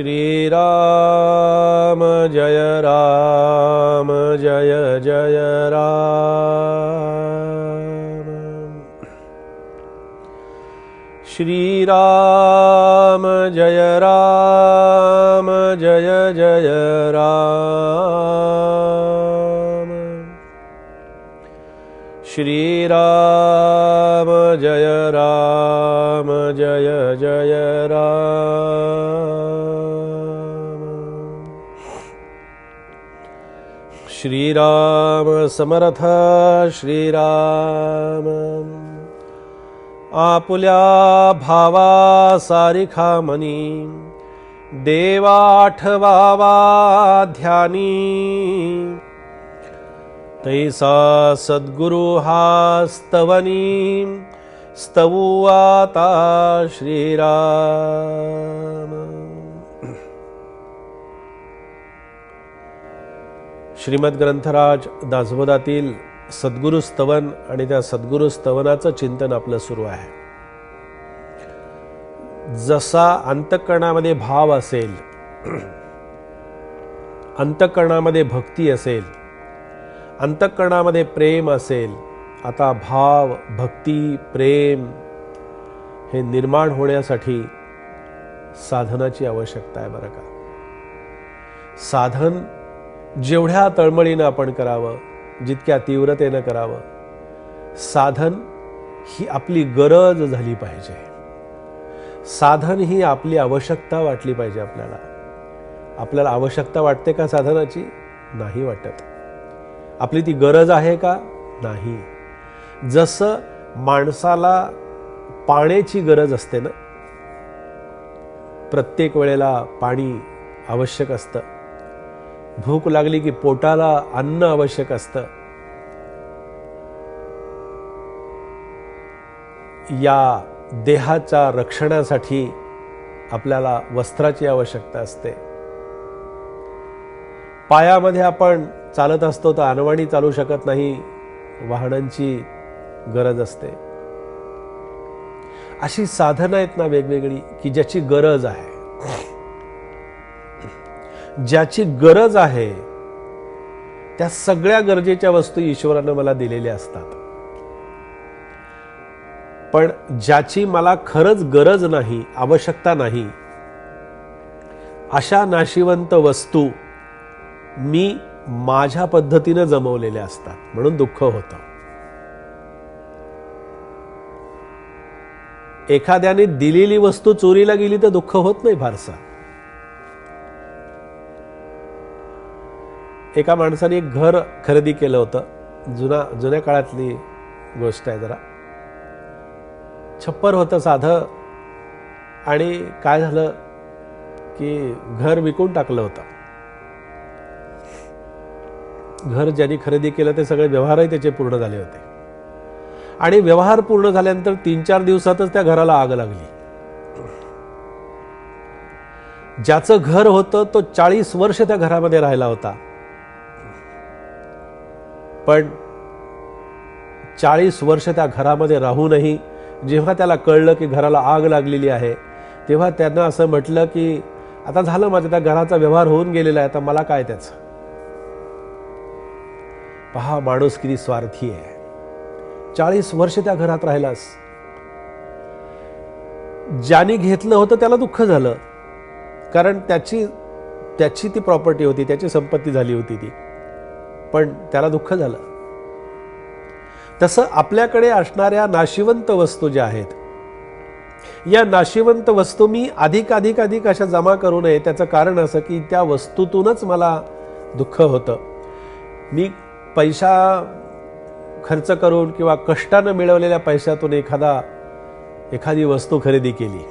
श्रीराम जय राम जय जय राम। श्रीराम जय राम जय जय राम। श्रीराम जय राम जय जय राम। श्रीराम समर्थ श्रीराम। आपुल्या भावा सारिखा मनी देवा आठवावा ध्यानी। तैसा सद्गुरु हा स्तवनी स्तवू आता श्रीराम। श्रीमद ग्रंथराज दासबोधातील सद्गुरु स्तवन आणि त्या सद्गुरु स्तवनाचं चिंतन आपलं सुरू आहे। जसा अंतःकरणामध्ये भाव असेल, अंतःकरणामध्ये भक्ती असेल, अंतःकरणामध्ये प्रेम असेल, आता भाव भक्ती प्रेम हे निर्माण होण्यासाठी साधनाची आवश्यकता आहे बरं का। साधन जेवढ्या तळमळीनं आपण करावं, जितक्या तीव्रतेनं करावं, साधन ही आपली गरज झाली पाहिजे। साधन ही आपली आवश्यकता वाटली पाहिजे आपल्याला। आपल्याला आवश्यकता वाटते का साधनाची? नाही वाटत। आपली ती गरज आहे का? नाही। जसं माणसाला पाण्याची गरज असते ना, प्रत्येक वेळेला पाणी आवश्यक असतं। भूक लागली की पोटाला अन्न आवश्यक असतं। या देहाच्या रक्षणासाठी आपल्याला वस्त्राची आवश्यकता असते। पायामध्ये आपण चालत असतो तर अनवाणी चालू शकत नाही, वाहनांची गरज असते। अशी साधनं आहेत ना वेगवेगळी की ज्याची गरज आहे, ज्याची गरज आहे त्या सगळ्या गरजेच्या वस्तू ईश्वरानं मला दिलेल्या असतात। पण ज्याची मला खरंच गरज नाही, आवश्यकता नाही, अशा नाशिवंत वस्तू मी माझ्या पद्धतीने जमवलेल्या असतात, म्हणून दुःख होतं। एखाद्याने दिलेली वस्तू चोरीला गेली तर दुःख होत नाही फारसा। एका माणसाने एक घर खरेदी केलं होतं, जुन्या काळातली गोष्ट आहे जरा। छप्पर होतं साधं, आणि काय झालं की घर विकून टाकलं होतं। घर ज्यांनी खरेदी केलं ते सगळे व्यवहारही त्याचे पूर्ण झाले होते, आणि व्यवहार पूर्ण झाल्यानंतर 3-4 दिवसातच त्या घराला आग लागली। ज्याचं घर होतं तो 40 वर्ष त्या घरामध्ये राहिला होता, पण 40 वर्ष त्या घरामध्ये राहूनही जेव्हा त्याला कळलं की घराला आग लागलेली आहे, तेव्हा त्यांना असं म्हटलं की आता झालं, माझ्या त्या घराचा व्यवहार होऊन गेलेला आहे, आता मला काय त्याचं। पहा माणूस किती स्वार्थी आहे। 40 वर्ष त्या घरात राहिलास। ज्याने घेतलं होतं त्याला दुःख झालं, कारण त्याची ती प्रॉपर्टी होती, त्याची संपत्ती झाली होती ती, पण त्याला दुःख झालं। तसं आपल्याकडे असणाऱ्या नाशिवंत वस्तू ज्या आहेत, या नाशिवंत वस्तू मी अधिक अशा जमा करू नये। त्याचं कारण असं की त्या वस्तूतूनच मला दुःख होतं। मी पैसा खर्च करून किंवा कष्टानं मिळवलेल्या पैशातून एखादी वस्तू खरेदी केली,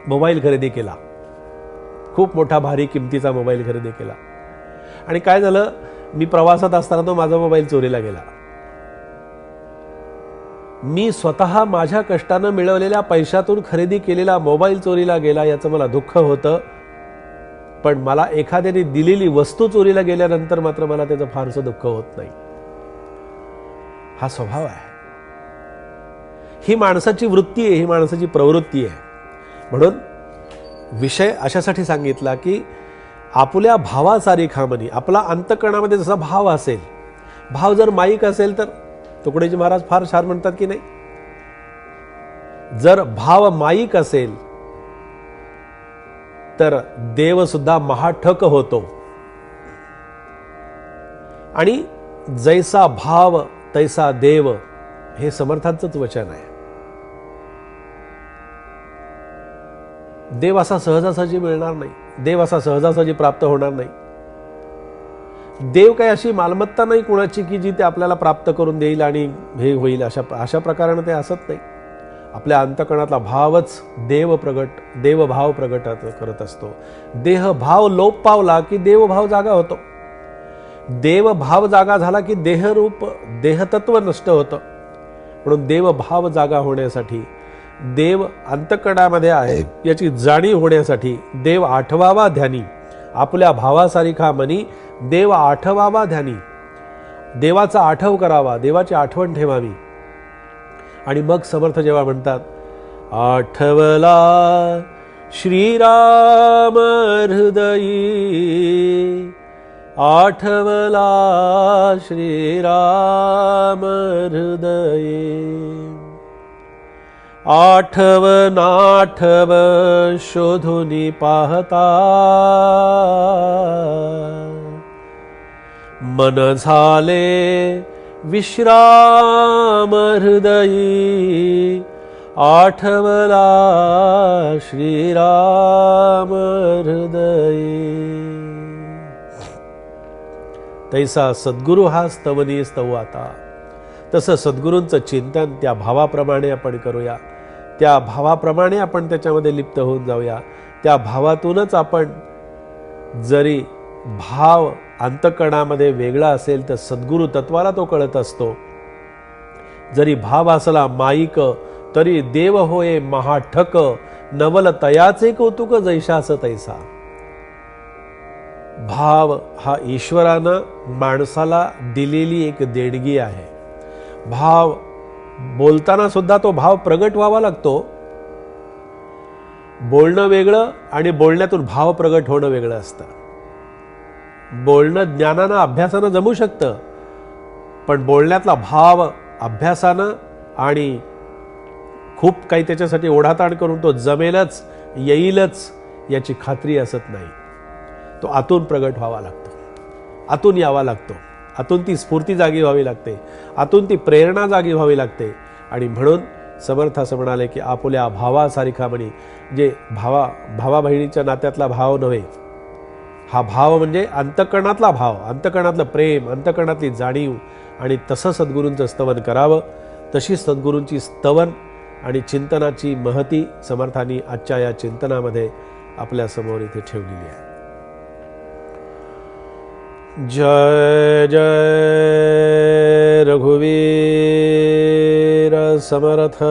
मोबाईल खरेदी केला, खूप मोठा भारी किमतीचा मोबाईल खरेदी केला, आणि काय झालं, मी प्रवासात असताना तो माझा मोबाईल चोरीला गेला। मी स्वतः माझ्या कष्टानं मिळवलेल्या पैशातून खरेदी केलेला मोबाईल चोरीला गेला, याचं मला दुःख होतं। पण मला एखाद्याने दिलेली वस्तू चोरीला गेल्यानंतर मात्र मला त्याचं फारसं दुःख होत नाही। हा स्वभाव आहे, ही माणसाची वृत्ती आहे, ही माणसाची प्रवृत्ती आहे। म्हणून विषय अशासाठी सांगितला की आपल्या भावासारिखा म्हणी, आपला अंतःकरणामध्ये जसा भाव असेल, भाव जर माईक असेल तर तुकडोजी महाराज फार छान म्हणतात की नाही, जर भाव माईक असेल तर देव सुद्धा महाठक होतो. आणि जैसा भाव तैसा देव, हे समर्थांचंच वचन आहे. देव असा सहजासहजी मिळणार नाही, देव असा सहजासहजी प्राप्त होणार नाही. देव काही अशी मालमत्ता नाही कुणाची की जी ते आपल्याला प्राप्त करून देईल आणि हे होईल, अशा प्रकाराने ते असत नाही. आपल्या अंतःकरणातला भावच देवभाव प्रगट करत असतो. देहभाव लोप पावला की देवभाव जागा होतो. देवभाव जागा झाला की देहतत्व नष्ट होतं. म्हणून देवभाव जागा होण्यासाठी, देव अंतःकरणामध्ये आहे याची जाणीव होण्यासाठी देव आठवावा ध्यानी. आपल्या भावासारिखा मनी देव आठवावा ध्यानी. देवाचा आठव करावा, देवाची आठवण ठेवावी. आणि मग समर्थ जेव्हा म्हणतात, आठवला श्रीराम हृदयी, आठवला श्रीराम हृदयी, आठव नाठव शोधुनी पाहता, मन झाले विश्राम हृदयी, आठवला श्रीराम हृदयी. तैसा सद्गुरु हा स्तवनी स्तव आता. तसं सद्गुरूंचं चिंतन त्या भावाप्रमाणे आपण करूया, त्या भावाप्रमाणे आपण त्याच्यामध्ये लिप्त होऊन जाऊया. त्या भावातूनच आपण, जरी भाव अंतःकरणामध्ये वेगळा असेल तर सद्गुरु तत्वाला तो कळत असतो. जरी भाव असला माईक तरी देव होय महाठक, नवल तयाचे कौतुक जैशास तैसा. भाव हा ईश्वरानं माणसाला दिलेली एक देणगी आहे. भाव बोलताना सुद्धा तो भाव प्रगट व्हावा लागतो. बोलणं वेगळं आणि बोलण्यातून भाव प्रगट होणं वेगळं असतं. बोलणं ज्ञानानं अभ्यासानं जमू शकतं, पण बोलण्यातला भाव अभ्यासानं आणि खूप काही त्याच्यासाठी ओढाताण करून तो जमेलच येईलच याची खात्री असत नाही. तो आतून प्रगट व्हावा लागतो, आतून यावा लागतो, आतून ती स्फूर्ती जागी व्हावी लागते, आतून ती प्रेरणा जागी व्हावी लागते. आणि म्हणून समर्थ असं म्हणाले की आपुल्या भावासारिखा म्हणी, जे भावा बहिणीच्या नात्यातला भाव नव्हे, हा भाव म्हणजे अंतःकरणातला भाव, अंतःकरणातलं प्रेम, अंतःकरणातली जाणीव. आणि तसं सद्गुरूंचं स्तवन करावं. तशी सद्गुरूंची स्तवन आणि चिंतनाची महती समर्थांनी आजच्या या चिंतनामध्ये आपल्या समोर इथे ठेवलेली आहे. जय जय रघुवीर समर्थ.